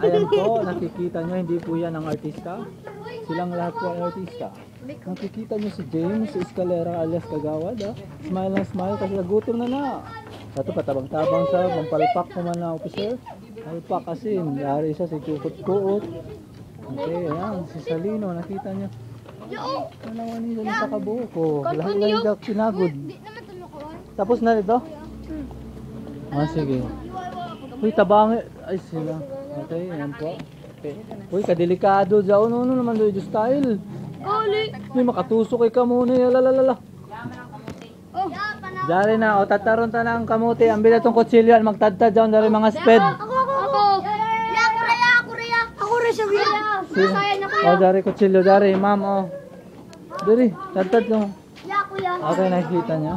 Ayan po, nakikita nyo, hindi po yan ang artista. Silang lahat po ay artista. Nakikita nyo si James Escalera alias Kagawad. Smile na smile kasi nagutom na. Ito patabang-tabang sa pampalpak ko man na officer. Palpak kasi, nangyari siya si Kukut-Kuot. Okay, ayan, si Salino, nakita nyo. Nalawa nila sa kabuko. Lahat na yung sinagod. Tapos na ito? Sige. Uy, tabangi. Ay, sila. Okay, ayan po. Okay. Uy, kadelikado dyan. Ano naman doon yung style? Uy, makatusok kay kamuti. Alalala. Dari na, o tataron ta na ang kamuti. Ambil na itong kutsilyo at magtadtad dyan dari mga sped. Ako. Ako rin siya. O, dari kutsilyo, dari, ma'am, o. Dari, tadtad nyo. Ya, kuya. Okay, nakikita nyo.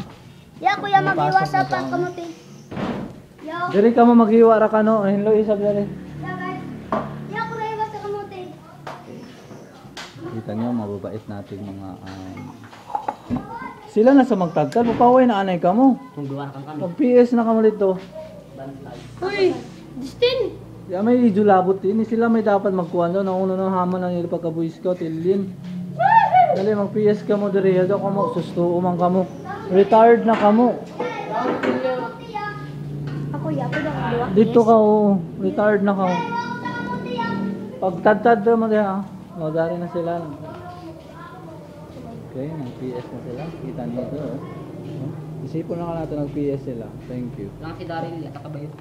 Ya, kuya, mag-iwas sa pangkamuti. Dari ka mo mag-iwa ra ka no. Hello, isab dari. Ya, guys. Ya, kuya, iwas sa kamuti. Kita nyo, mababait natin mga sila na sa magtagkal, mapaway na anay ka mo. Pag PS na ka mo dito. Uy, Justin. Ya may idulabot din, sila may dapat magkuhan doon. Nauna ng hamon ng ilo pagka-Boy Scout, ilin. Dali, mag PS ka mo diri, daw ka mo, susto umang ka mo. Retired na ka mo. Ako, ya, kuya. Dito ka o, retired na ka o. Pag tad-tad mo diha, o dari na sila. Okay, nag-PS na sila. Kita niyo ito. Isipon na ka natin nag-PS sila. Thank you. Lang si Daryl, yata ka ba yun?